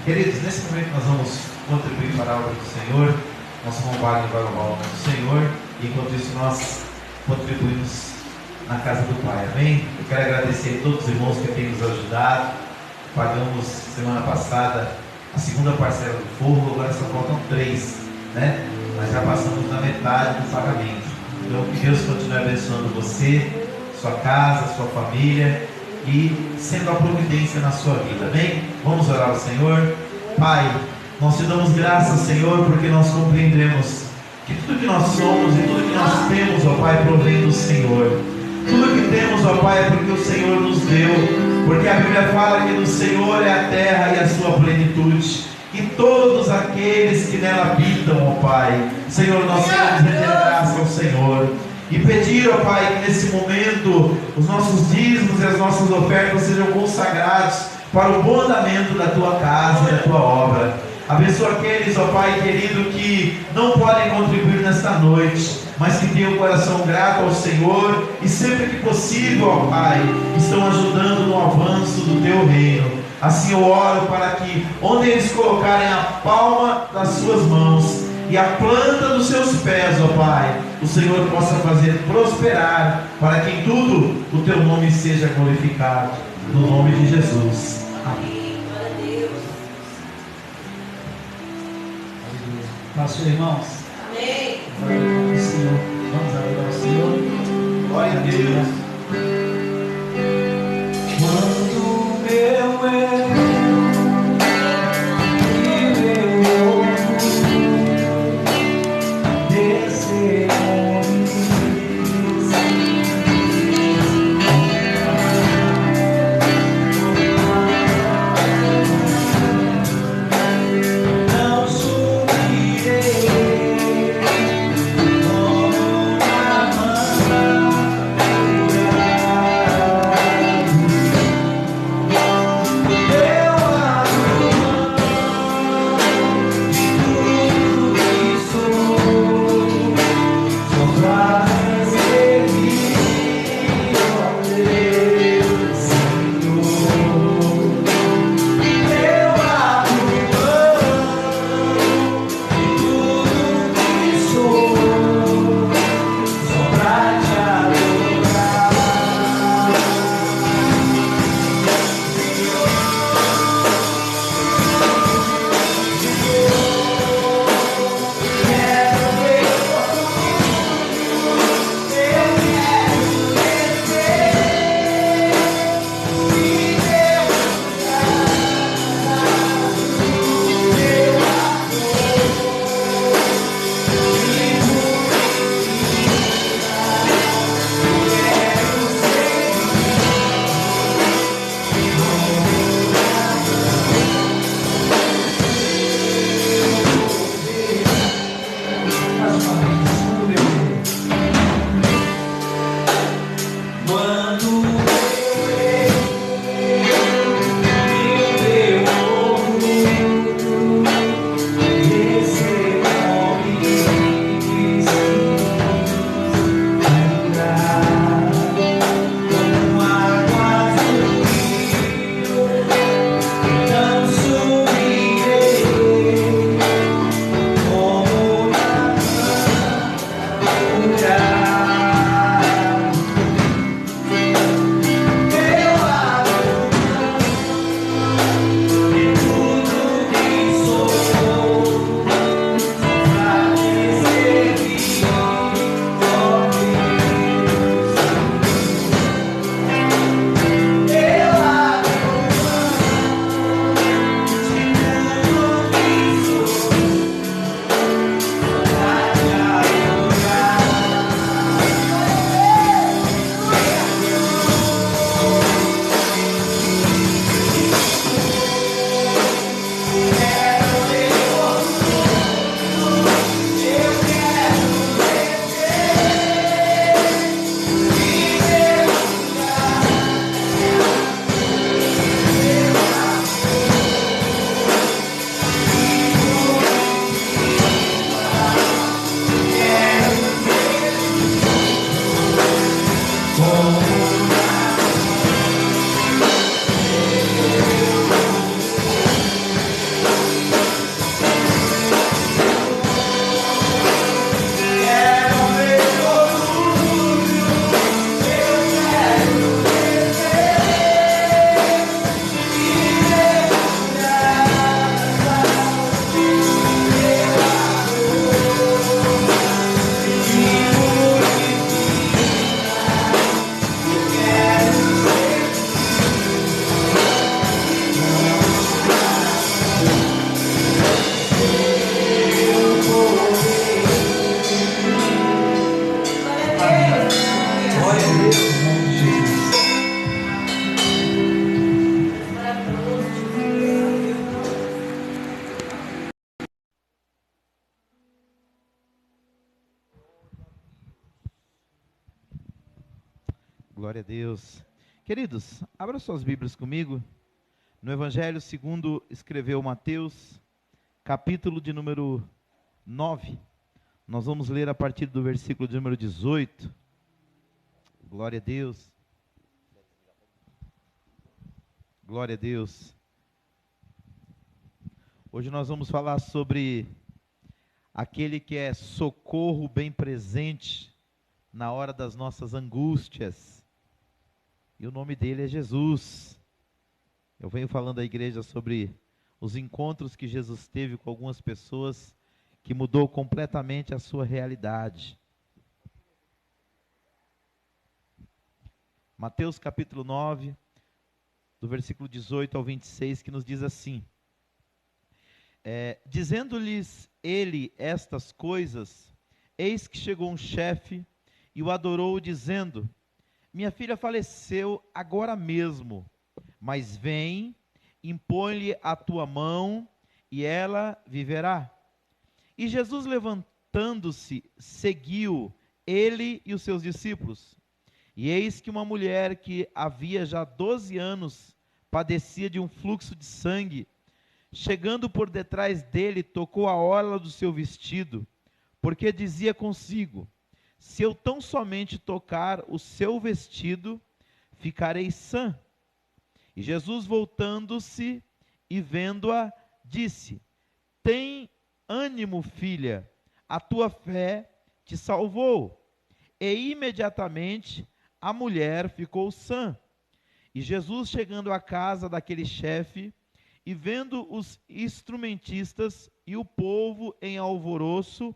Queridos, nesse momento nós vamos contribuir para a obra do Senhor. Nosso irmão Wagner vai louvar o nome do Senhor. E enquanto isso nós contribuímos na casa do Pai. Amém? Eu quero agradecer a todos os irmãos que têm nos ajudado. Pagamos semana passada a segunda parcela do forro, agora só faltam 3, né? Nós já passamos na metade do pagamento. Então que Deus continue abençoando você, sua casa, sua família e sendo a providência na sua vida. Amém? Vamos orar ao Senhor. Pai, nós te damos graças, Senhor, porque nós compreendemos que tudo que nós somos e tudo que nós temos, ó Pai, provém do Senhor. Tudo que temos, ó Pai, é porque o Senhor nos deu, porque a Bíblia fala que do Senhor é a terra e a sua plenitude, e todos aqueles que nela habitam, ó Pai. Senhor, nós queremos render graça ao Senhor e pedir, ó Pai, que nesse momento os nossos dízimos e as nossas ofertas sejam consagrados para o bom andamento da Tua casa e da Tua obra. Abençoa aqueles, ó Pai querido, que não podem contribuir nesta noite, mas que têm o coração grato ao Senhor e sempre que possível, ó Pai, estão ajudando no avanço do Teu reino. Assim eu oro para que, onde eles colocarem a palma das suas mãos e a planta dos seus pés, ó Pai, o Senhor possa fazer prosperar, para que em tudo o Teu nome seja glorificado, no nome de Jesus. Amém. Pastor, irmãos. Amém. Glória ao Senhor. Vamos adorar ao Senhor. Glória a Deus. Quando meu eu Oh, Glória a Deus. Queridos, abra suas Bíblias comigo. No Evangelho segundo escreveu Mateus, capítulo de número 9. Nós vamos ler a partir do versículo de número 18. Glória a Deus. Glória a Deus. Hoje nós vamos falar sobre aquele que é socorro bem presente na hora das nossas angústias. E o nome dele é Jesus. Eu venho falando à igreja sobre os encontros que Jesus teve com algumas pessoas que mudou completamente a sua realidade. Mateus capítulo 9, do versículo 18 ao 26, que nos diz assim: dizendo-lhes ele estas coisas, eis que chegou um chefe e o adorou, dizendo: minha filha faleceu agora mesmo, mas vem, impõe-lhe a tua mão e ela viverá. E Jesus, levantando-se, seguiu ele e os seus discípulos. E eis que uma mulher que havia já 12 anos padecia de um fluxo de sangue, chegando por detrás dele, tocou a orla do seu vestido, porque dizia consigo: se eu tão somente tocar o seu vestido, ficarei sã. E Jesus, voltando-se e vendo-a, disse: tem ânimo, filha, a tua fé te salvou. E imediatamente a mulher ficou sã. E Jesus, chegando à casa daquele chefe, e vendo os instrumentistas e o povo em alvoroço,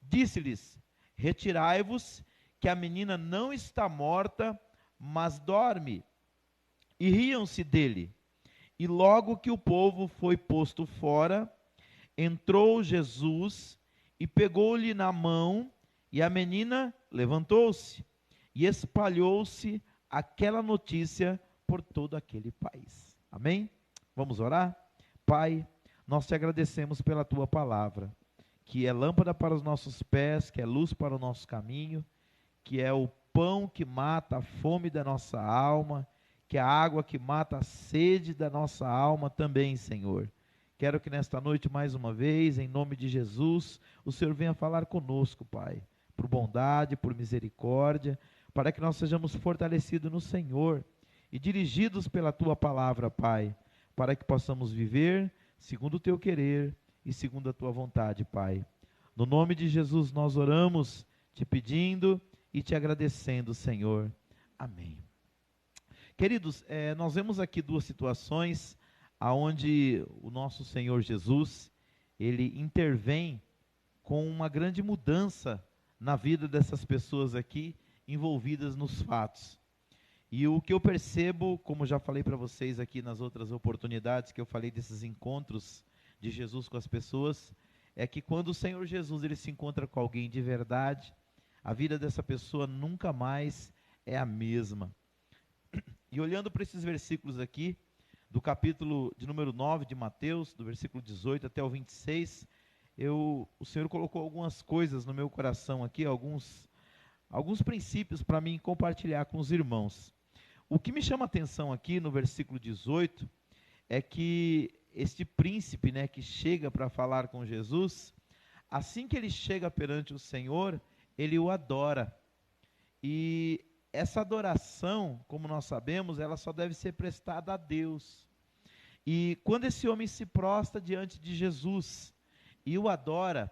disse-lhes: retirai-vos, que a menina não está morta, mas dorme. E riam-se dele. E logo que o povo foi posto fora, entrou Jesus e pegou-lhe na mão, e a menina levantou-se. E espalhou-se aquela notícia por todo aquele país. Amém? Vamos orar? Pai, nós te agradecemos pela tua palavra, que é lâmpada para os nossos pés, que é luz para o nosso caminho, que é o pão que mata a fome da nossa alma, que é a água que mata a sede da nossa alma também, Senhor. Quero que nesta noite, mais uma vez, em nome de Jesus, o Senhor venha falar conosco, Pai, por bondade, por misericórdia, para que nós sejamos fortalecidos no Senhor e dirigidos pela tua palavra, Pai, para que possamos viver segundo o teu querer e segundo a tua vontade, Pai. No nome de Jesus nós oramos, te pedindo e te agradecendo, Senhor. Amém. Queridos, nós vemos aqui duas situações onde o nosso Senhor Jesus, ele intervém com uma grande mudança na vida dessas pessoas aqui envolvidas nos fatos. E o que eu percebo, como já falei para vocês aqui nas outras oportunidades que eu falei desses encontros de Jesus com as pessoas, é que quando o Senhor Jesus ele se encontra com alguém de verdade, a vida dessa pessoa nunca mais é a mesma. E olhando para esses versículos aqui, do capítulo de número 9 de Mateus, do versículo 18 até o 26, o Senhor colocou algumas coisas no meu coração aqui, alguns princípios para mim compartilhar com os irmãos. O que me chama a atenção aqui no versículo 18 é que este príncipe, né, que chega para falar com Jesus, assim que ele chega perante o Senhor, ele o adora. E essa adoração, como nós sabemos, ela só deve ser prestada a Deus. E quando esse homem se prostra diante de Jesus e o adora,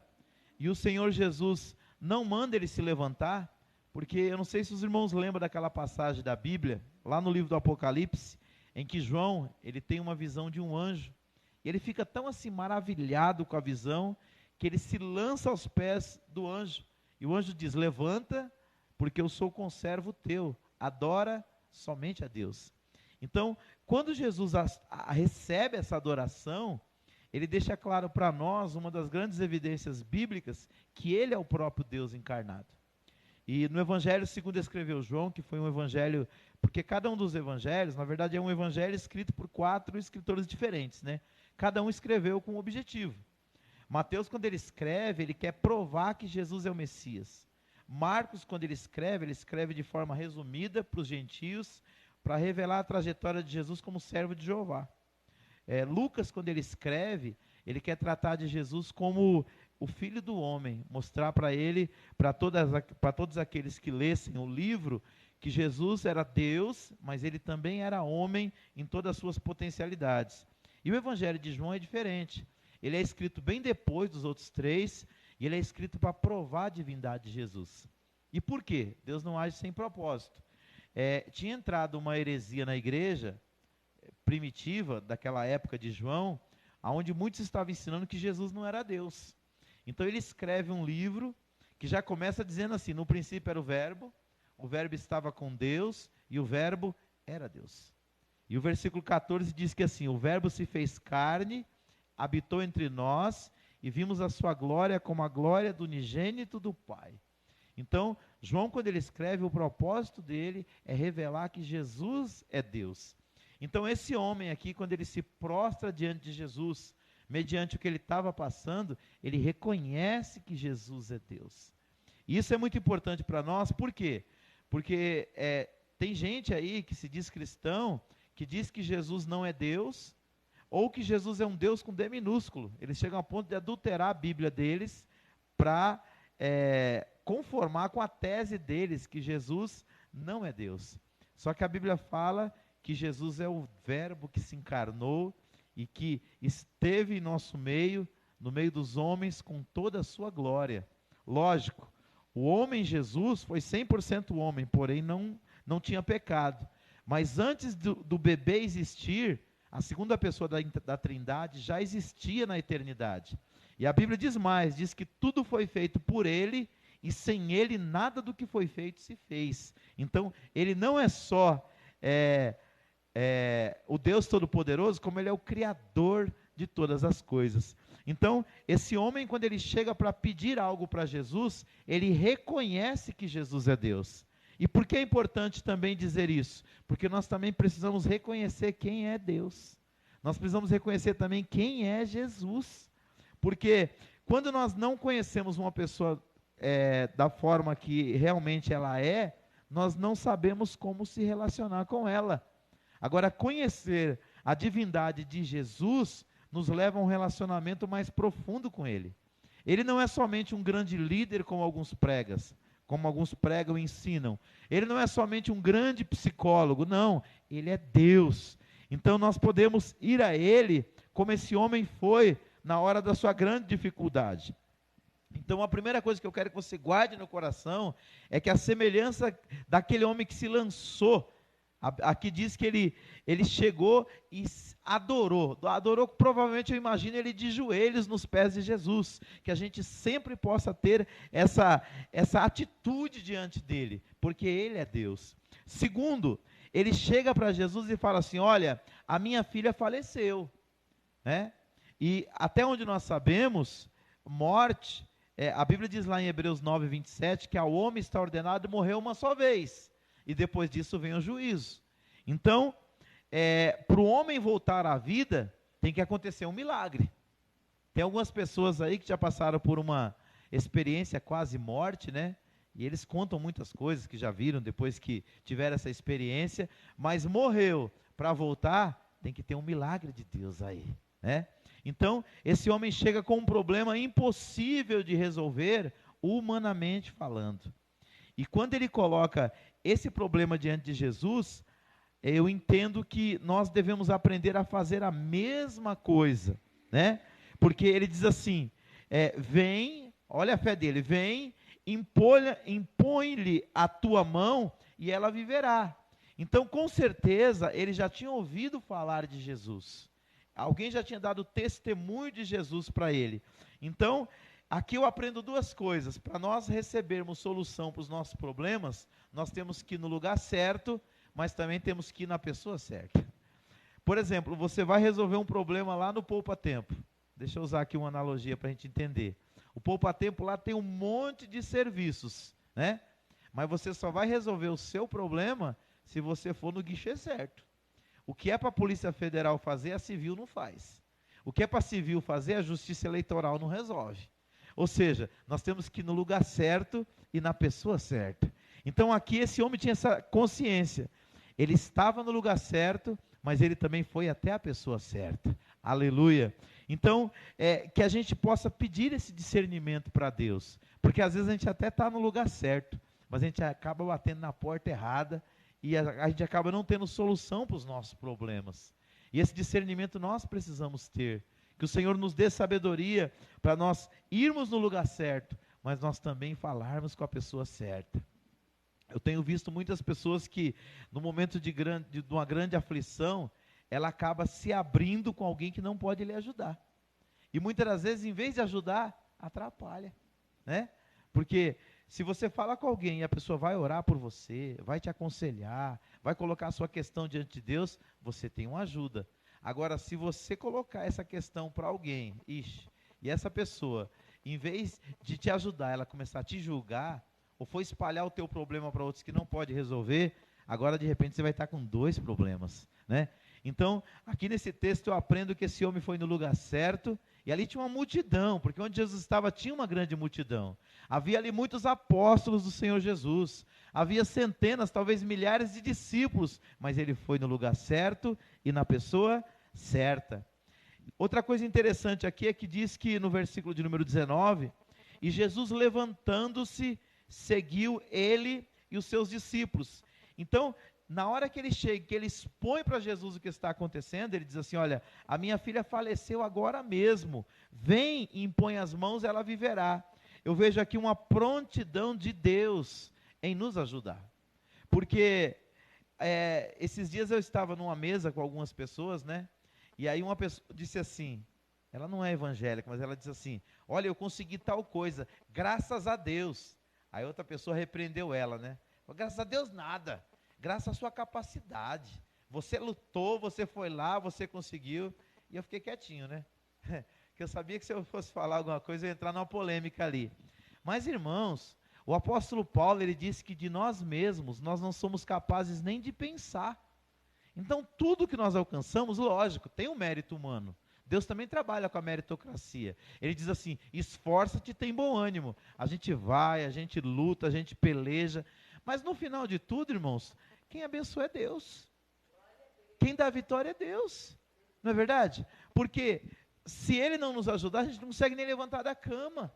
e o Senhor Jesus não manda ele se levantar, porque eu não sei se os irmãos lembram daquela passagem da Bíblia, lá no livro do Apocalipse, em que João, ele tem uma visão de um anjo, e ele fica tão assim maravilhado com a visão, que ele se lança aos pés do anjo, e o anjo diz: levanta, porque eu sou conservo teu, adora somente a Deus. Então, quando Jesus recebe essa adoração, ele deixa claro para nós uma das grandes evidências bíblicas, que ele é o próprio Deus encarnado. E no evangelho segundo escreveu João, que foi um evangelho, porque cada um dos evangelhos, na verdade é um evangelho escrito por 4 escritores diferentes, né? Cada um escreveu com um objetivo. Mateus, quando ele escreve, ele quer provar que Jesus é o Messias. Marcos, quando ele escreve de forma resumida para os gentios, para revelar a trajetória de Jesus como servo de Jeová. Lucas, quando ele escreve, ele quer tratar de Jesus como o Filho do Homem, mostrar para ele, para todos aqueles que lessem o livro, que Jesus era Deus, mas ele também era homem em todas as suas potencialidades. E o Evangelho de João é diferente. Ele é escrito bem depois dos outros 3, e ele é escrito para provar a divindade de Jesus. E por quê? Deus não age sem propósito. Tinha entrado uma heresia na igreja primitiva, daquela época de João, onde muitos estavam ensinando que Jesus não era Deus. Então ele escreve um livro que já começa dizendo assim: no princípio era o Verbo estava com Deus, e o Verbo era Deus. E o versículo 14 diz que assim: o Verbo se fez carne, habitou entre nós, e vimos a sua glória como a glória do unigênito do Pai. Então, João, quando ele escreve, o propósito dele é revelar que Jesus é Deus. Então, esse homem aqui, quando ele se prostra diante de Jesus, mediante o que ele estava passando, ele reconhece que Jesus é Deus. E isso é muito importante para nós, por quê? Porque tem gente aí que se diz cristão, que diz que Jesus não é Deus, ou que Jesus é um Deus com D minúsculo. Eles chegam a ponto de adulterar a Bíblia deles para conformar com a tese deles, que Jesus não é Deus. Só que a Bíblia fala que Jesus é o Verbo que se encarnou e que esteve em nosso meio, no meio dos homens, com toda a sua glória. Lógico, o homem Jesus foi 100% homem, porém não tinha pecado. Mas antes do bebê existir, a segunda pessoa da Trindade já existia na eternidade. E a Bíblia diz mais, diz que tudo foi feito por ele, e sem ele nada do que foi feito se fez. Então, ele não é só o Deus Todo-Poderoso, como ele é o Criador de todas as coisas. Então, esse homem, quando ele chega para pedir algo para Jesus, ele reconhece que Jesus é Deus. E por que é importante também dizer isso? Porque nós também precisamos reconhecer quem é Deus. Nós precisamos reconhecer também quem é Jesus. Porque quando nós não conhecemos uma pessoa da forma que realmente ela é, nós não sabemos como se relacionar com ela. Agora, conhecer a divindade de Jesus nos leva a um relacionamento mais profundo com ele. Ele não é somente um grande líder, como alguns pregam e ensinam. Ele não é somente um grande psicólogo, não. Ele é Deus. Então nós podemos ir a ele como esse homem foi na hora da sua grande dificuldade. Então a primeira coisa que eu quero que você guarde no coração é que a semelhança daquele homem que se lançou, aqui diz que ele chegou e adorou, provavelmente eu imagino ele de joelhos nos pés de Jesus, que a gente sempre possa ter essa atitude diante dele, porque ele é Deus. Segundo, ele chega para Jesus e fala assim: olha, a minha filha faleceu, né? E até onde nós sabemos, morte, a Bíblia diz lá em Hebreus 9, 27, que ao homem está ordenado morrer uma só vez, e depois disso vem o juízo. Então, para o homem voltar à vida, tem que acontecer um milagre. Tem algumas pessoas aí que já passaram por uma experiência quase morte, né? E eles contam muitas coisas que já viram depois que tiveram essa experiência, mas morreu. Para voltar, tem que ter um milagre de Deus aí, né? Então, esse homem chega com um problema impossível de resolver, humanamente falando. E quando ele coloca esse problema diante de Jesus, eu entendo que nós devemos aprender a fazer a mesma coisa, né? Porque ele diz assim, vem, olha a fé dele, vem, impõe-lhe a tua mão e ela viverá. Então, com certeza, ele já tinha ouvido falar de Jesus. Alguém já tinha dado testemunho de Jesus para ele. Então, aqui eu aprendo duas coisas. Para nós recebermos solução para os nossos problemas, nós temos que ir no lugar certo, mas também temos que ir na pessoa certa. Por exemplo, você vai resolver um problema lá no Poupa Tempo. Deixa eu usar aqui uma analogia para a gente entender. O Poupa Tempo lá tem um monte de serviços, né? Mas você só vai resolver o seu problema se você for no guichê certo. O que é para a Polícia Federal fazer, a Civil não faz. O que é para a Civil fazer, a Justiça Eleitoral não resolve. Ou seja, nós temos que ir no lugar certo e na pessoa certa. Então aqui esse homem tinha essa consciência. Ele estava no lugar certo, mas ele também foi até a pessoa certa. Aleluia. Então, que a gente possa pedir esse discernimento para Deus. Porque às vezes a gente até está no lugar certo, mas a gente acaba batendo na porta errada e a gente acaba não tendo solução para os nossos problemas. E esse discernimento nós precisamos ter. Que o Senhor nos dê sabedoria para nós irmos no lugar certo, mas nós também falarmos com a pessoa certa. Eu tenho visto muitas pessoas que, no momento de uma grande aflição, ela acaba se abrindo com alguém que não pode lhe ajudar. E muitas das vezes, em vez de ajudar, atrapalha, né? Porque se você fala com alguém e a pessoa vai orar por você, vai te aconselhar, vai colocar a sua questão diante de Deus, você tem uma ajuda. Agora, se você colocar essa questão para alguém, e essa pessoa, em vez de te ajudar, ela começar a te julgar, ou for espalhar o teu problema para outros que não pode resolver, agora de repente você vai estar com 2 problemas, né? Então, aqui nesse texto eu aprendo que esse homem foi no lugar certo, e ali tinha uma multidão, porque onde Jesus estava tinha uma grande multidão. Havia ali muitos apóstolos do Senhor Jesus, havia centenas, talvez milhares de discípulos, mas ele foi no lugar certo e na pessoa certa. Outra coisa interessante aqui é que diz que no versículo de número 19, e Jesus levantando-se, seguiu ele e os seus discípulos. Então, na hora que ele chega, que ele expõe para Jesus o que está acontecendo, ele diz assim, olha, a minha filha faleceu agora mesmo, vem e impõe as mãos, ela viverá. Eu vejo aqui uma prontidão de Deus em nos ajudar, porque esses dias eu estava numa mesa com algumas pessoas, né, e aí uma pessoa disse assim, ela não é evangélica, mas ela disse assim, olha, eu consegui tal coisa, graças a Deus. Aí outra pessoa repreendeu ela, né, graças a Deus nada, graças à sua capacidade, você lutou, você foi lá, você conseguiu, e eu fiquei quietinho, né, que eu sabia que se eu fosse falar alguma coisa, eu ia entrar numa polêmica ali. Mas irmãos, o apóstolo Paulo, ele disse que de nós mesmos, nós não somos capazes nem de pensar. Então tudo que nós alcançamos, lógico, tem um mérito humano. Deus também trabalha com a meritocracia. Ele diz assim, esforça-te e tem bom ânimo. A gente vai, a gente luta, a gente peleja, mas no final de tudo, irmãos, quem abençoa é Deus. Quem dá a vitória é Deus. Não é verdade? Porque se Ele não nos ajudar, a gente não consegue nem levantar da cama.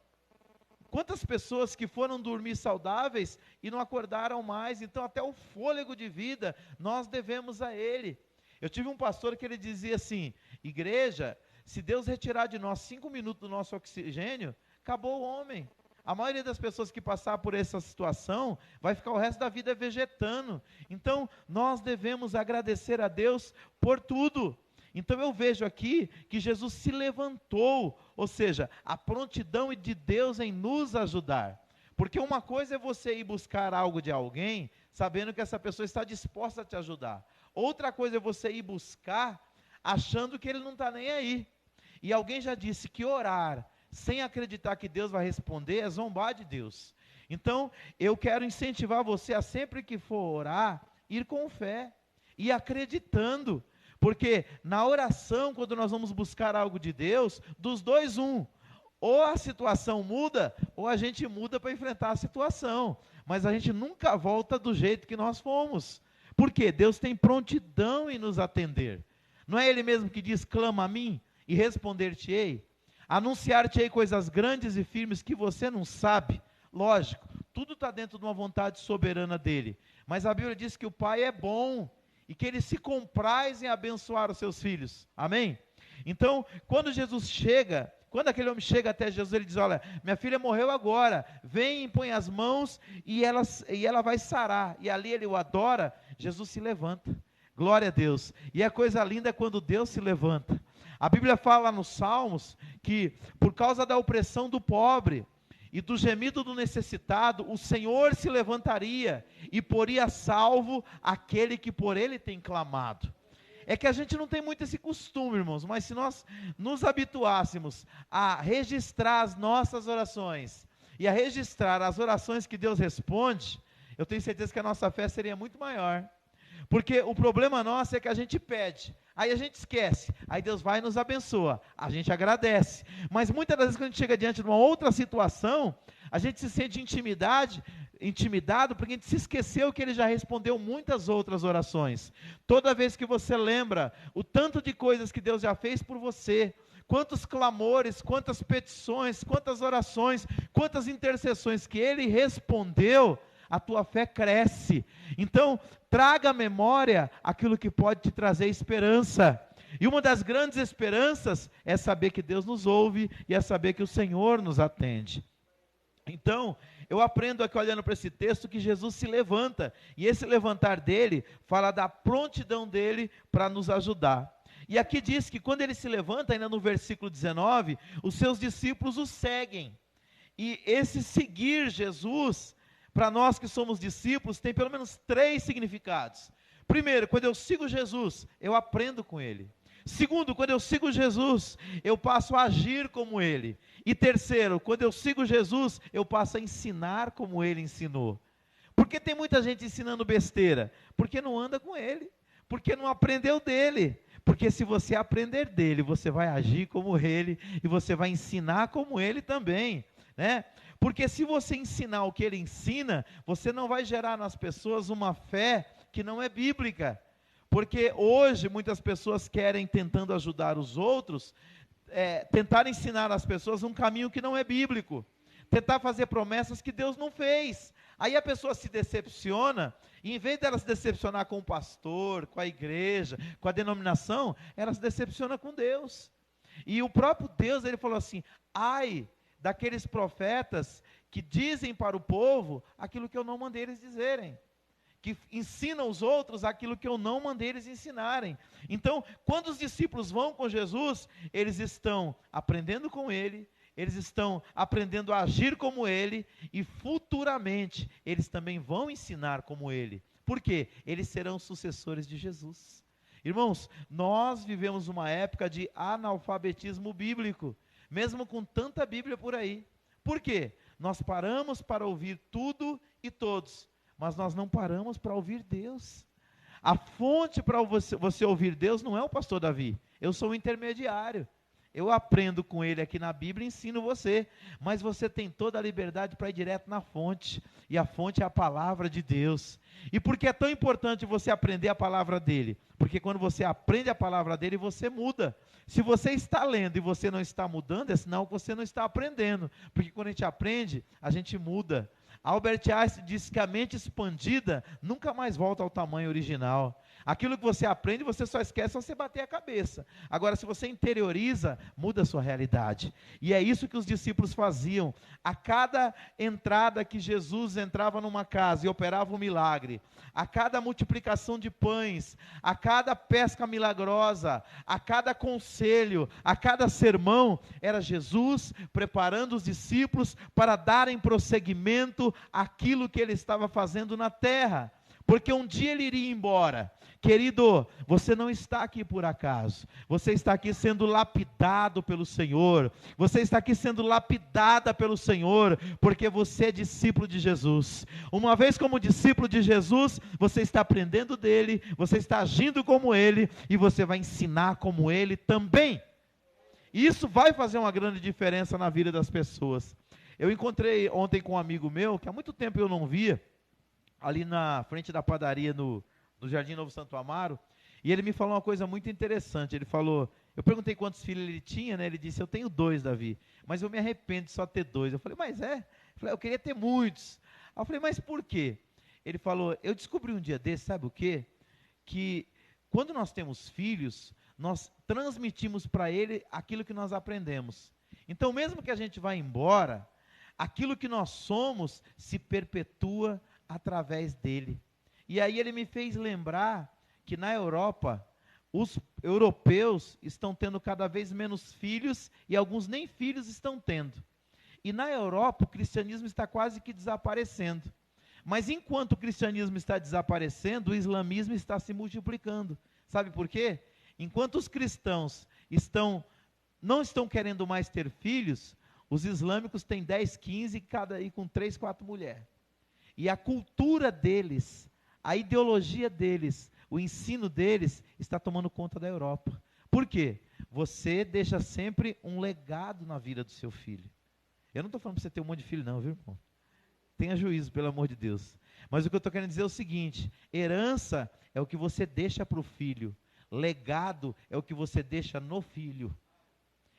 Quantas pessoas que foram dormir saudáveis e não acordaram mais, então até o fôlego de vida nós devemos a Ele. Eu tive um pastor que ele dizia assim, igreja, se Deus retirar de nós 5 minutos do nosso oxigênio, acabou o homem. A maioria das pessoas que passar por essa situação, vai ficar o resto da vida vegetando. Então, nós devemos agradecer a Deus por tudo. Então eu vejo aqui que Jesus se levantou, ou seja, a prontidão de Deus em nos ajudar. Porque uma coisa é você ir buscar algo de alguém, sabendo que essa pessoa está disposta a te ajudar. Outra coisa é você ir buscar, achando que ele não está nem aí. E alguém já disse que orar, sem acreditar que Deus vai responder, é zombar de Deus. Então, eu quero incentivar você a sempre que for orar, ir com fé, e acreditando. Porque na oração, quando nós vamos buscar algo de Deus, dos 2, 1, ou a situação muda, ou a gente muda para enfrentar a situação, mas a gente nunca volta do jeito que nós fomos, porque Deus tem prontidão em nos atender. Não é Ele mesmo que diz, clama a mim, e responder-te-ei, anunciar-te-ei coisas grandes e firmes que você não sabe. Lógico, tudo está dentro de uma vontade soberana dEle, mas a Bíblia diz que o Pai é bom, e que Ele se compraz em abençoar os seus filhos, amém? Então, quando Jesus chega, quando aquele homem chega até Jesus, ele diz, olha, minha filha morreu agora, vem e põe as mãos, e ela vai sarar, e ali ele o adora, Jesus se levanta, glória a Deus, e a coisa linda é quando Deus se levanta. A Bíblia fala nos Salmos, que por causa da opressão do pobre, e do gemido do necessitado, o Senhor se levantaria e poria salvo aquele que por Ele tem clamado. É que a gente não tem muito esse costume, irmãos, mas se nós nos habituássemos a registrar as nossas orações e a registrar as orações que Deus responde, eu tenho certeza que a nossa fé seria muito maior. Porque o problema nosso é que a gente pede, aí a gente esquece, aí Deus vai e nos abençoa, a gente agradece, mas muitas das vezes quando a gente chega diante de uma outra situação, A gente se sente intimidado porque a gente se esqueceu que ele já respondeu muitas outras orações. Toda vez que você lembra o tanto de coisas que Deus já fez por você, quantos clamores, quantas petições, quantas orações, quantas intercessões que ele respondeu, a tua fé cresce. Então, traga à memória aquilo que pode te trazer esperança. E uma das grandes esperanças é saber que Deus nos ouve e é saber que o Senhor nos atende. Então, eu aprendo aqui olhando para esse texto que Jesus se levanta, e esse levantar dele fala da prontidão dele para nos ajudar. E aqui diz que quando ele se levanta, ainda no versículo 19, os seus discípulos o seguem. E esse seguir Jesus, para nós que somos discípulos, tem pelo menos 3 significados. Primeiro, quando eu sigo Jesus, eu aprendo com ele. Segundo, quando eu sigo Jesus, eu passo a agir como ele. E terceiro, quando eu sigo Jesus, eu passo a ensinar como ele ensinou. Por que tem muita gente ensinando besteira? Porque não anda com ele, porque não aprendeu dele. Porque se você aprender dele, você vai agir como ele e você vai ensinar como ele também, né? Porque se você ensinar o que ele ensina, você não vai gerar nas pessoas uma fé que não é bíblica. Porque hoje muitas pessoas querem, tentando ajudar os outros, tentar ensinar as pessoas um caminho que não é bíblico. Tentar fazer promessas que Deus não fez. Aí a pessoa se decepciona, e em vez dela se decepcionar com o pastor, com a igreja, com a denominação, ela se decepciona com Deus. E o próprio Deus, ele falou assim: ai daqueles profetas que dizem para o povo aquilo que eu não mandei eles dizerem, que ensinam os outros aquilo que eu não mandei eles ensinarem. Então, quando os discípulos vão com Jesus, eles estão aprendendo com ele, eles estão aprendendo a agir como ele, e futuramente eles também vão ensinar como ele. Por quê? Eles serão sucessores de Jesus. Irmãos, nós vivemos uma época de analfabetismo bíblico, mesmo com tanta Bíblia por aí. Por quê? Nós paramos para ouvir tudo e todos, mas nós não paramos para ouvir Deus. A fonte para você ouvir Deus não é o pastor Davi, eu sou o intermediário. Eu aprendo com ele aqui na Bíblia e ensino você, mas você tem toda a liberdade para ir direto na fonte, e a fonte é a palavra de Deus. E por que é tão importante você aprender a palavra dele? Porque quando você aprende a palavra dele, você muda. Se você está lendo e você não está mudando, é sinal que você não está aprendendo, porque quando a gente aprende, a gente muda. Albert Einstein disse que a mente expandida nunca mais volta ao tamanho original. Aquilo que você aprende, você só esquece se você bater a cabeça. Agora, se você interioriza, muda a sua realidade. E é isso que os discípulos faziam. A cada entrada que Jesus entrava numa casa e operava um milagre, a cada multiplicação de pães, a cada pesca milagrosa, a cada conselho, a cada sermão, era Jesus preparando os discípulos para darem prosseguimento àquilo que ele estava fazendo na terra. Porque um dia ele iria embora. Querido, você não está aqui por acaso. Você está aqui sendo lapidado pelo Senhor. Você está aqui sendo lapidada pelo Senhor, porque você é discípulo de Jesus. Uma vez como discípulo de Jesus, você está aprendendo dele, você está agindo como ele, e você vai ensinar como ele também. E isso vai fazer uma grande diferença na vida das pessoas. Eu encontrei ontem com um amigo meu, que há muito tempo eu não via, ali na frente da padaria no Jardim Novo Santo Amaro, e ele me falou uma coisa muito interessante. Ele falou, eu perguntei quantos filhos ele tinha, né? Ele disse: eu tenho 2, Davi, mas eu me arrependo de só ter 2. Eu falei: mas é? Eu queria ter muitos. Aí eu falei: mas por quê? Ele falou: eu descobri um dia desse, sabe o quê? Que quando nós temos filhos, nós transmitimos para ele aquilo que nós aprendemos. Então, mesmo que a gente vá embora, aquilo que nós somos se perpetua através dele. E aí ele me fez lembrar que na Europa, os europeus estão tendo cada vez menos filhos, e alguns nem filhos estão tendo. E na Europa o cristianismo está quase que desaparecendo. Mas enquanto o cristianismo está desaparecendo, o islamismo está se multiplicando. Sabe por quê? Enquanto os cristãos não estão querendo mais ter filhos, os islâmicos têm 10, 15, cada aí com 3, 4 mulheres. E a cultura deles, a ideologia deles, o ensino deles está tomando conta da Europa. Por quê? Você deixa sempre um legado na vida do seu filho. Eu não estou falando para você ter um monte de filho não, viu, irmão? Tenha juízo, pelo amor de Deus. Mas o que eu estou querendo dizer é o seguinte: herança é o que você deixa para o filho. Legado é o que você deixa no filho.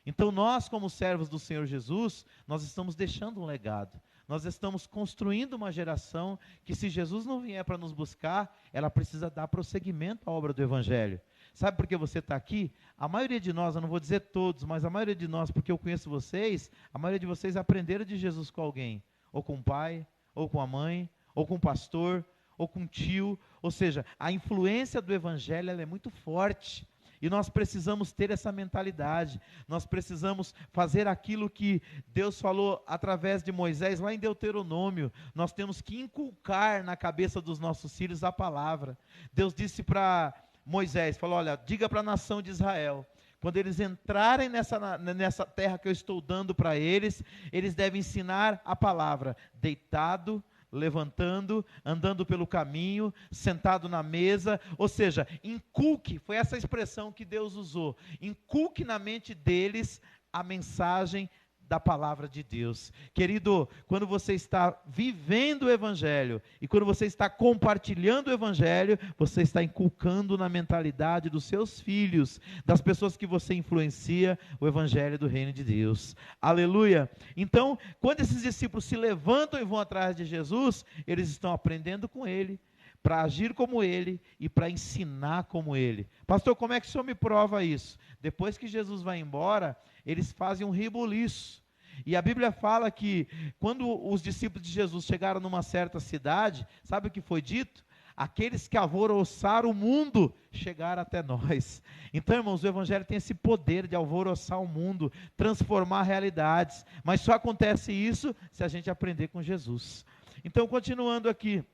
Então nós, como servos do Senhor Jesus, nós estamos deixando um legado. Nós estamos construindo uma geração que, se Jesus não vier para nos buscar, ela precisa dar prosseguimento à obra do Evangelho. Sabe por que você está aqui? A maioria de nós, eu não vou dizer todos, mas a maioria de nós, porque eu conheço vocês, a maioria de vocês aprenderam de Jesus com alguém. Ou com o pai, ou com a mãe, ou com o pastor, ou com o tio. Ou seja, a influência do Evangelho ela é muito forte. E nós precisamos ter essa mentalidade. Nós precisamos fazer aquilo que Deus falou através de Moisés, lá em Deuteronômio. Nós temos que inculcar na cabeça dos nossos filhos a palavra. Deus disse para Moisés, falou, olha, diga para a nação de Israel, quando eles entrarem nessa terra que eu estou dando para eles, eles devem ensinar a palavra, deitado, levantando, andando pelo caminho, sentado na mesa, ou seja, inculque, foi essa expressão que Deus usou, inculque na mente deles a mensagem da palavra de Deus. Querido, quando você está vivendo o Evangelho, e quando você está compartilhando o Evangelho, você está inculcando na mentalidade dos seus filhos, das pessoas que você influencia, o Evangelho do Reino de Deus. Aleluia! Então, quando esses discípulos se levantam e vão atrás de Jesus, eles estão aprendendo com Ele, para agir como Ele e para ensinar como Ele. Pastor, como é que o senhor me prova isso? Depois que Jesus vai embora, eles fazem um rebuliço. E a Bíblia fala que quando os discípulos de Jesus chegaram numa certa cidade, sabe o que foi dito? Aqueles que alvoroçaram o mundo chegaram até nós. Então, irmãos, o Evangelho tem esse poder de alvoroçar o mundo, transformar realidades. Mas só acontece isso se a gente aprender com Jesus. Então, continuando aqui.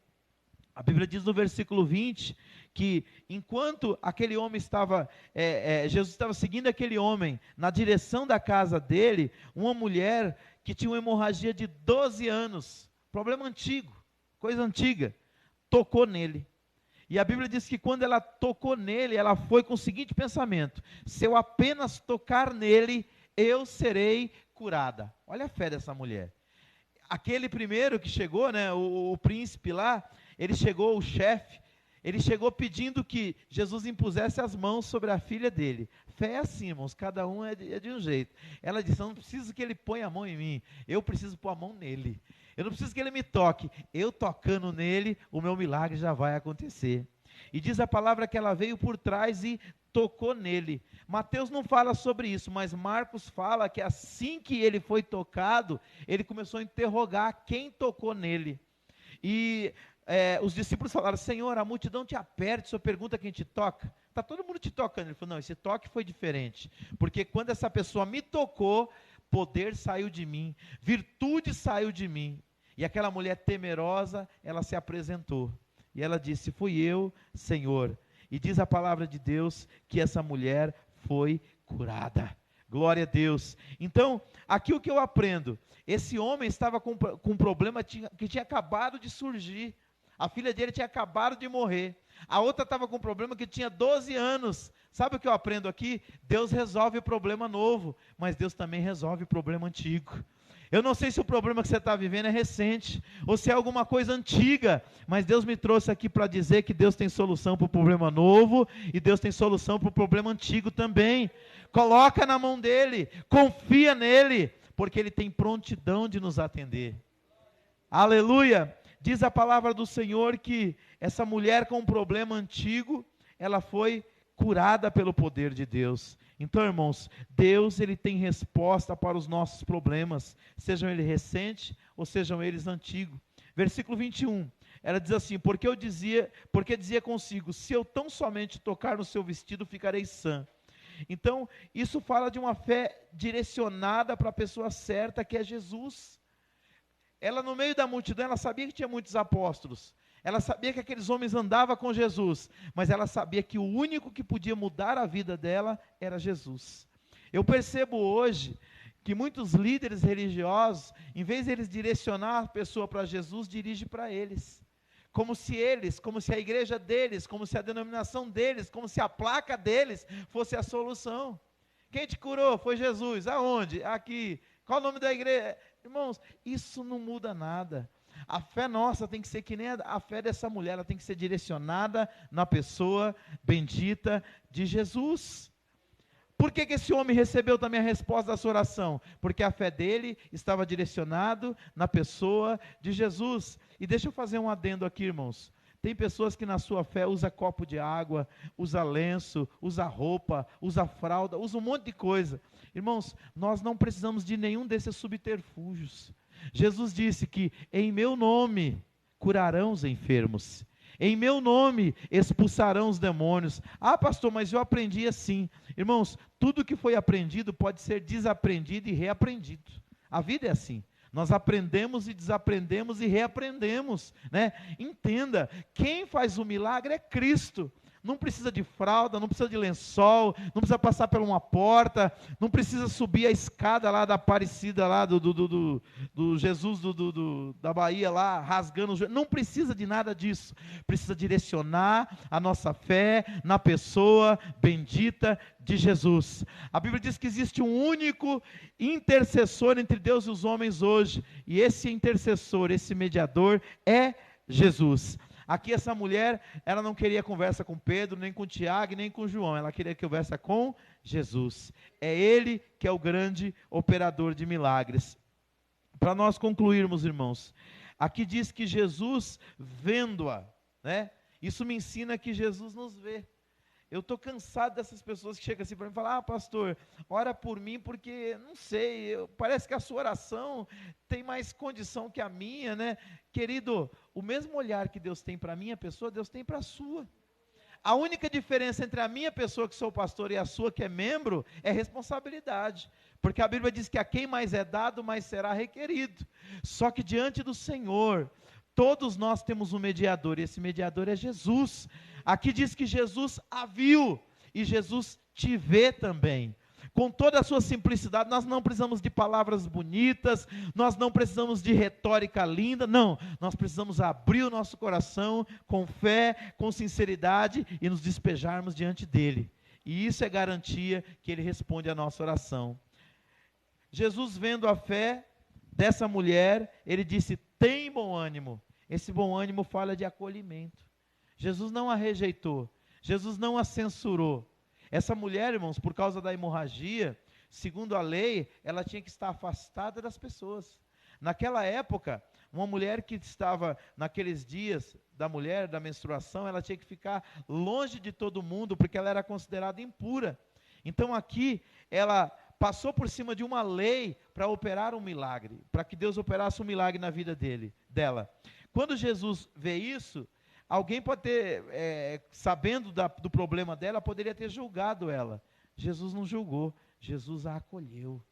A Bíblia diz no versículo 20, que enquanto aquele homem estava, Jesus estava seguindo aquele homem, na direção da casa dele, uma mulher que tinha uma hemorragia de 12 anos, problema antigo, coisa antiga, tocou nele. E a Bíblia diz que quando ela tocou nele, ela foi com o seguinte pensamento: se eu apenas tocar nele, eu serei curada. Olha a fé dessa mulher. Aquele primeiro que chegou, né, o príncipe lá, ele chegou, o chefe, ele chegou pedindo que Jesus impusesse as mãos sobre a filha dele. Fé é assim, irmãos, cada um é de um jeito. Ela disse, eu não preciso que ele ponha a mão em mim, eu preciso pôr a mão nele. Eu não preciso que ele me toque, eu tocando nele, o meu milagre já vai acontecer. E diz a palavra que ela veio por trás e tocou nele. Mateus não fala sobre isso, mas Marcos fala que assim que ele foi tocado, ele começou a interrogar quem tocou nele. E os discípulos falaram, Senhor, a multidão te aperta, o Senhor pergunta quem te toca. Está todo mundo te tocando. Ele falou, não, esse toque foi diferente, porque quando essa pessoa me tocou, poder saiu de mim, virtude saiu de mim. E aquela mulher temerosa, ela se apresentou. E ela disse, fui eu, Senhor. E diz a palavra de Deus que essa mulher foi curada. Glória a Deus. Então, aqui o que eu aprendo, esse homem estava com um problema que tinha acabado de surgir. A filha dele tinha acabado de morrer. A outra estava com um problema que tinha 12 anos. Sabe o que eu aprendo aqui? Deus resolve o problema novo, mas Deus também resolve o problema antigo. Eu não sei se o problema que você está vivendo é recente, ou se é alguma coisa antiga, mas Deus me trouxe aqui para dizer que Deus tem solução para o problema novo, e Deus tem solução para o problema antigo também. Coloca na mão dele, confia nele, porque ele tem prontidão de nos atender. Aleluia! Diz a palavra do Senhor que essa mulher com um problema antigo, ela foi curada pelo poder de Deus. Então, irmãos, Deus ele tem resposta para os nossos problemas, sejam eles recentes ou sejam eles antigos. Versículo 21, ela diz assim, porque dizia consigo, se eu tão somente tocar no seu vestido, ficarei sã. Então, isso fala de uma fé direcionada para a pessoa certa, que é Jesus. Ela no meio da multidão, ela sabia que tinha muitos apóstolos, ela sabia que aqueles homens andavam com Jesus, mas ela sabia que o único que podia mudar a vida dela era Jesus. Eu percebo hoje que muitos líderes religiosos, em vez de eles direcionar a pessoa para Jesus, dirigem para eles. Como se a igreja deles, como se a denominação deles, como se a placa deles fosse a solução. Quem te curou? Foi Jesus. Aonde? Aqui. Qual o nome da igreja? Irmãos, isso não muda nada. A fé nossa tem que ser que nem a fé dessa mulher, ela tem que ser direcionada na pessoa bendita de Jesus. Por que esse homem recebeu também a resposta da sua oração? Porque a fé dele estava direcionada na pessoa de Jesus. E deixa eu fazer um adendo aqui, irmãos. Tem pessoas que na sua fé usa copo de água, usa lenço, usa roupa, usa fralda, usa um monte de coisa. Irmãos, nós não precisamos de nenhum desses subterfúgios. Jesus disse que em meu nome curarão os enfermos. Em meu nome expulsarão os demônios. Ah, pastor, mas eu aprendi assim. Irmãos, tudo que foi aprendido pode ser desaprendido e reaprendido. A vida é assim. Nós aprendemos e desaprendemos e reaprendemos, né? Entenda, quem faz o milagre é Cristo. Não precisa de fralda, não precisa de lençol, não precisa passar por uma porta, não precisa subir a escada lá da Aparecida, lá do Jesus da Bahia, lá rasgando o joelho. Não precisa de nada disso. Precisa direcionar a nossa fé na pessoa bendita de Jesus. A Bíblia diz que existe um único intercessor entre Deus e os homens hoje, e esse intercessor, esse mediador é Jesus. Aqui essa mulher, ela não queria conversa com Pedro, nem com Tiago, nem com João, ela queria conversa com Jesus. É Ele que é o grande operador de milagres. Para nós concluirmos, irmãos, aqui diz que Jesus vendo-a, né? Isso me ensina que Jesus nos vê. Eu estou cansado dessas pessoas que chegam assim para mim e falam: ah, pastor, ora por mim porque, não sei, parece que a sua oração tem mais condição que a minha, né? Querido, o mesmo olhar que Deus tem para a minha pessoa, Deus tem para a sua. A única diferença entre a minha pessoa, que sou pastor, e a sua, que é membro, é responsabilidade. Porque a Bíblia diz que a quem mais é dado, mais será requerido. Só que diante do Senhor, todos nós temos um mediador, e esse mediador é Jesus. Aqui diz que Jesus a viu, e Jesus te vê também. Com toda a sua simplicidade, nós não precisamos de palavras bonitas, nós não precisamos de retórica linda, não. Nós precisamos abrir o nosso coração com fé, com sinceridade e nos despejarmos diante dele. E isso é garantia que ele responde a nossa oração. Jesus, vendo a fé dessa mulher, ele disse: tem bom ânimo. Esse bom ânimo fala de acolhimento. Jesus não a rejeitou, Jesus não a censurou. Essa mulher, irmãos, por causa da hemorragia, segundo a lei, ela tinha que estar afastada das pessoas. Naquela época, uma mulher que estava naqueles dias da menstruação, ela tinha que ficar longe de todo mundo, porque ela era considerada impura. Então aqui, ela passou por cima de uma lei para operar um milagre, para que Deus operasse um milagre na vida dela. Quando Jesus vê isso, alguém pode ter, sabendo do problema dela, poderia ter julgado ela. Jesus não julgou, Jesus a acolheu.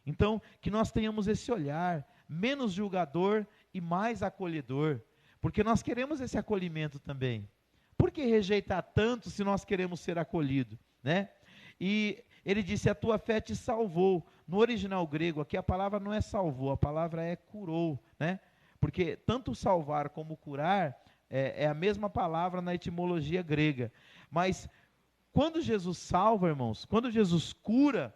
Então, que nós tenhamos esse olhar, menos julgador e mais acolhedor, porque nós queremos esse acolhimento também. Por que rejeitar tanto se nós queremos ser acolhidos, né? E ele disse: a tua fé te salvou. No original grego, aqui a palavra não é salvou, a palavra é curou, né? Porque tanto salvar como curar é a mesma palavra na etimologia grega. Mas quando Jesus salva, irmãos, quando Jesus cura,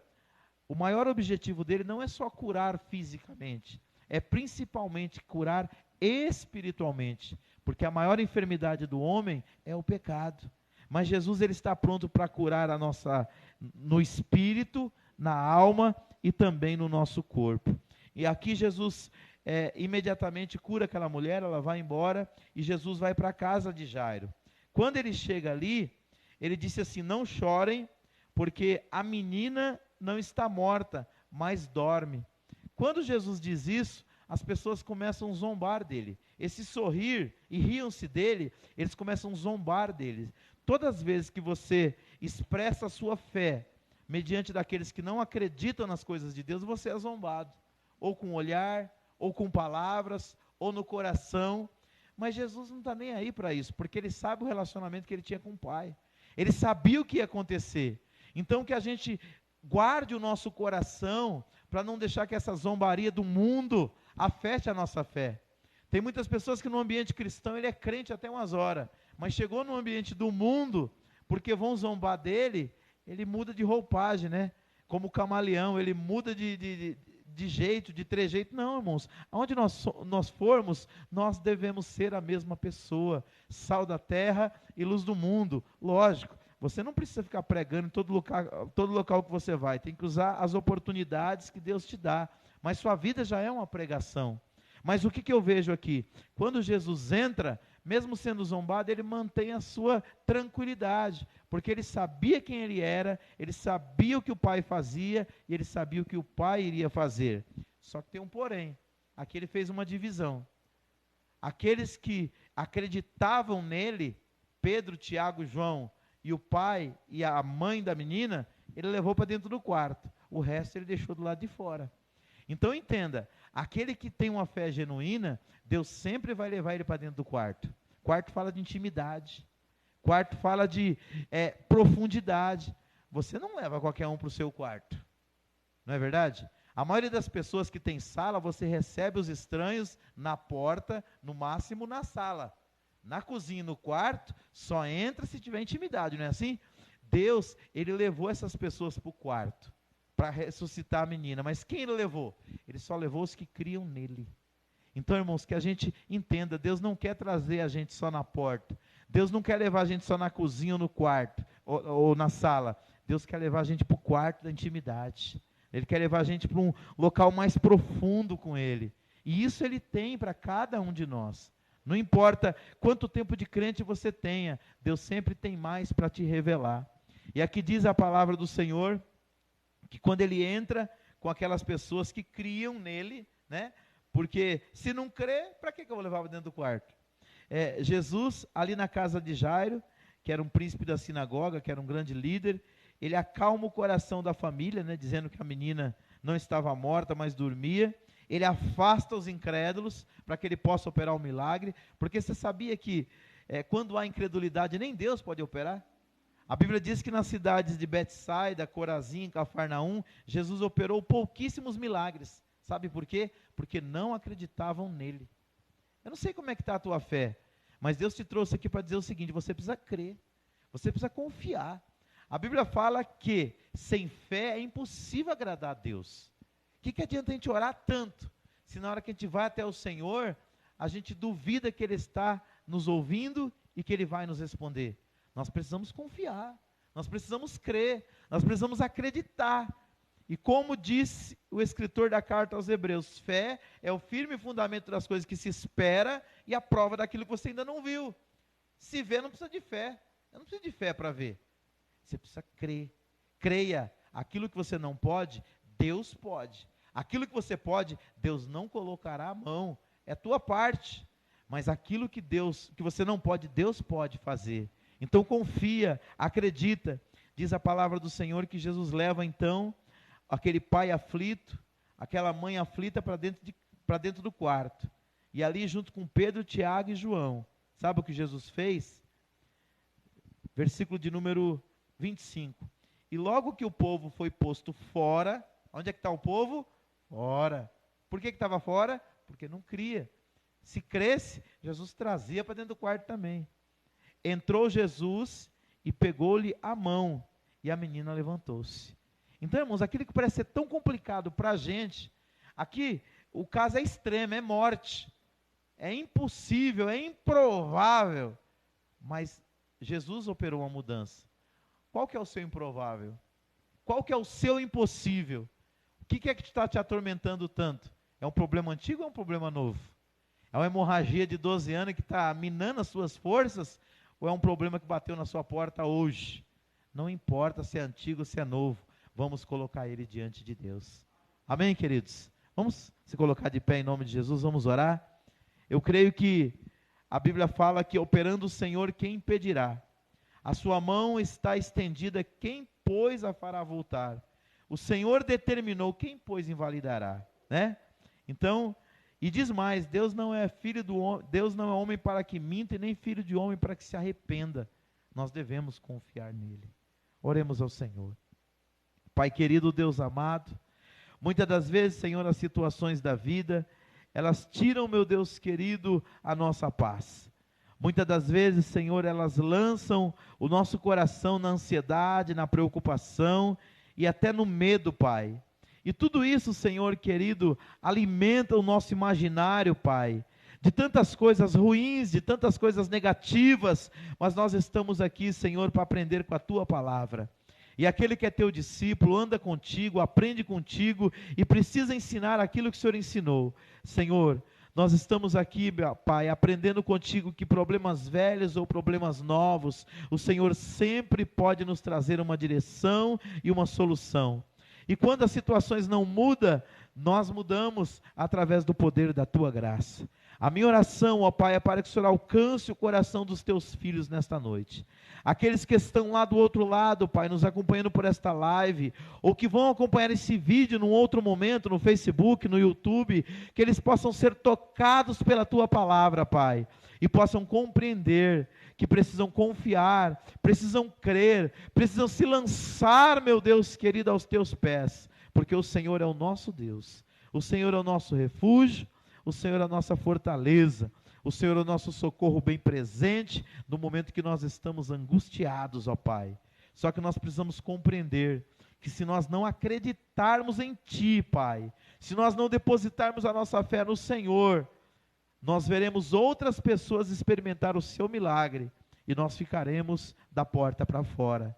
o maior objetivo dele não é só curar fisicamente, é principalmente curar espiritualmente, porque a maior enfermidade do homem é o pecado. Mas Jesus, ele está pronto para curar no espírito, na alma e também no nosso corpo. E aqui Jesus imediatamente cura aquela mulher, ela vai embora, e Jesus vai para a casa de Jairo. Quando ele chega ali, ele disse assim: não chorem, porque a menina não está morta, mas dorme. Quando Jesus diz isso, as pessoas começam a zombar dele. Esse sorrir, e riam-se dele, eles começam a zombar dele. Todas as vezes que você expressa a sua fé, mediante daqueles que não acreditam nas coisas de Deus, você é zombado. Ou com o olhar, ou com palavras, ou no coração. Mas Jesus não está nem aí para isso, porque ele sabe o relacionamento que ele tinha com o Pai. Ele sabia o que ia acontecer. Então que a gente guarde o nosso coração, para não deixar que essa zombaria do mundo afete a nossa fé. Tem muitas pessoas que no ambiente cristão ele é crente até umas horas, mas chegou no ambiente do mundo, porque vão zombar dele, ele muda de roupagem, né? Como o camaleão, ele muda de de jeito, de trejeito. Não, irmãos. Aonde nós formos, nós devemos ser a mesma pessoa. Sal da terra e luz do mundo. Lógico, você não precisa ficar pregando em todo local que você vai. Tem que usar as oportunidades que Deus te dá. Mas sua vida já é uma pregação. Mas o que eu vejo aqui? Quando Jesus entra, mesmo sendo zombado, ele mantém a sua tranquilidade, porque ele sabia quem ele era, ele sabia o que o Pai fazia, e ele sabia o que o Pai iria fazer. Só que tem um porém, aqui ele fez uma divisão. Aqueles que acreditavam nele, Pedro, Tiago, João, e o pai e a mãe da menina, ele levou para dentro do quarto. O resto ele deixou do lado de fora. Então entenda, aquele que tem uma fé genuína, Deus sempre vai levar ele para dentro do quarto. Quarto fala de intimidade. Quarto fala de profundidade. Você não leva qualquer um para o seu quarto. Não é verdade? A maioria das pessoas que tem sala, você recebe os estranhos na porta, no máximo na sala. Na cozinha, no quarto, só entra se tiver intimidade, não é assim? Deus, ele levou essas pessoas para o quarto, para ressuscitar a menina. Mas quem ele levou? Ele só levou os que criam nele. Então, irmãos, que a gente entenda, Deus não quer trazer a gente só na porta. Deus não quer levar a gente só na cozinha ou no quarto, ou na sala. Deus quer levar a gente para o quarto da intimidade. Ele quer levar a gente para um local mais profundo com Ele. E isso Ele tem para cada um de nós. Não importa quanto tempo de crente você tenha, Deus sempre tem mais para te revelar. E aqui diz a palavra do Senhor, que quando Ele entra com aquelas pessoas que criam nele, né? Porque se não crê, para que eu vou levar dentro do quarto? Jesus, ali na casa de Jairo, que era um príncipe da sinagoga, que era um grande líder, ele acalma o coração da família, né, dizendo que a menina não estava morta, mas dormia. Ele afasta os incrédulos, para que ele possa operar o milagre, porque você sabia que quando há incredulidade, nem Deus pode operar? A Bíblia diz que nas cidades de Betsaida, Corazim, Cafarnaum, Jesus operou pouquíssimos milagres. Sabe por quê? Porque não acreditavam nele. Eu não sei como é que está a tua fé, mas Deus te trouxe aqui para dizer o seguinte: você precisa crer, você precisa confiar. A Bíblia fala que sem fé é impossível agradar a Deus. O que adianta a gente orar tanto, se na hora que a gente vai até o Senhor, a gente duvida que Ele está nos ouvindo e que Ele vai nos responder? Nós precisamos confiar, nós precisamos crer, nós precisamos acreditar. E como disse o escritor da carta aos Hebreus, fé é o firme fundamento das coisas que se espera e a prova daquilo que você ainda não viu. Se vê, não precisa de fé. Eu não preciso de fé para ver. Você precisa crer. Creia. Aquilo que você não pode, Deus pode. Aquilo que você pode, Deus não colocará a mão. É a tua parte. Mas aquilo que você não pode, Deus pode fazer. Então confia, acredita. Diz a palavra do Senhor que Jesus leva então aquele pai aflito, aquela mãe aflita para dentro do quarto. E ali junto com Pedro, Tiago e João. Sabe o que Jesus fez? Versículo de número 25. E logo que o povo foi posto fora, onde é que está o povo? Fora. Por que estava fora? Porque não cria. Se cresce, Jesus trazia para dentro do quarto também. Entrou Jesus e pegou-lhe a mão, e a menina levantou-se. Então, irmãos, aquilo que parece ser tão complicado para a gente, aqui o caso é extremo, é morte, é impossível, é improvável, mas Jesus operou uma mudança. Qual que é o seu improvável? Qual que é o seu impossível? O que é que está te atormentando tanto? É um problema antigo ou é um problema novo? É uma hemorragia de 12 anos que está minando as suas forças, ou é um problema que bateu na sua porta hoje? Não importa se é antigo ou se é novo, vamos colocar ele diante de Deus. Amém, queridos? Vamos se colocar de pé em nome de Jesus, vamos orar? Eu creio que a Bíblia fala que operando o Senhor, quem impedirá? A sua mão está estendida, quem, pois, a fará voltar? O Senhor determinou, quem, pois, invalidará? Né? Então, e diz mais, Deus não é filho do homem, Deus não é homem para que minta, e nem filho de homem para que se arrependa. Nós devemos confiar nele. Oremos ao Senhor. Pai querido, Deus amado, muitas das vezes, Senhor, as situações da vida, elas tiram, meu Deus querido, a nossa paz. Muitas das vezes, Senhor, elas lançam o nosso coração na ansiedade, na preocupação e até no medo, Pai. E tudo isso, Senhor querido, alimenta o nosso imaginário, Pai, de tantas coisas ruins, de tantas coisas negativas, mas nós estamos aqui, Senhor, para aprender com a Tua palavra. E aquele que é Teu discípulo, anda contigo, aprende contigo e precisa ensinar aquilo que o Senhor ensinou. Senhor, nós estamos aqui, meu Pai, aprendendo contigo que problemas velhos ou problemas novos, o Senhor sempre pode nos trazer uma direção e uma solução. E quando as situações não mudam, nós mudamos através do poder da Tua graça. A minha oração, ó Pai, é para que o Senhor alcance o coração dos Teus filhos nesta noite. Aqueles que estão lá do outro lado, Pai, nos acompanhando por esta live, ou que vão acompanhar esse vídeo num outro momento, no Facebook, no YouTube, que eles possam ser tocados pela Tua palavra, Pai, e possam compreender que precisam confiar, precisam crer, precisam se lançar, meu Deus querido, aos Teus pés, porque o Senhor é o nosso Deus, o Senhor é o nosso refúgio, o Senhor é a nossa fortaleza, o Senhor é o nosso socorro bem presente, no momento que nós estamos angustiados, ó Pai. Só que nós precisamos compreender que se nós não acreditarmos em Ti, Pai, se nós não depositarmos a nossa fé no Senhor, nós veremos outras pessoas experimentar o Seu milagre, e nós ficaremos da porta para fora.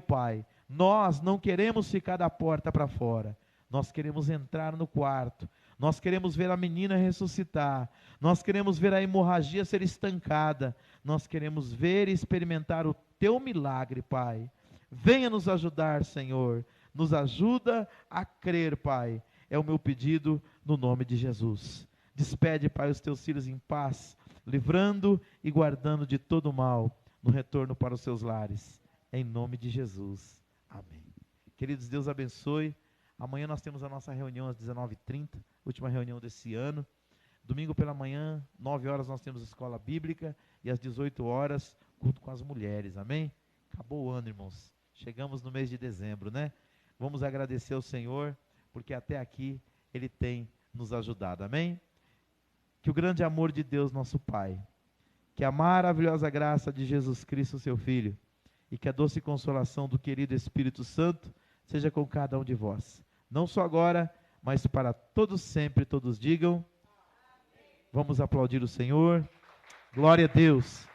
Pai, nós não queremos ficar da porta para fora, nós queremos entrar no quarto, nós queremos ver a menina ressuscitar, nós queremos ver a hemorragia ser estancada, nós queremos ver e experimentar o Teu milagre, Pai. Venha nos ajudar, Senhor, nos ajuda a crer, Pai, é o meu pedido no nome de Jesus. Despede, Pai, os Teus filhos em paz, livrando e guardando de todo mal, no retorno para os seus lares, em nome de Jesus, amém. Queridos, Deus abençoe. Amanhã nós temos a nossa reunião às 19h30, última reunião desse ano. Domingo pela manhã, 9 horas, nós temos escola bíblica e às 18 horas, culto com as mulheres, amém? Acabou o ano, irmãos. Chegamos no mês de dezembro, né? Vamos agradecer ao Senhor, porque até aqui Ele tem nos ajudado, amém? Que o grande amor de Deus, nosso Pai, que a maravilhosa graça de Jesus Cristo, seu Filho, e que a doce consolação do querido Espírito Santo seja com cada um de vós. Não só agora, mas para todos sempre, todos digam. Vamos aplaudir o Senhor. Glória a Deus.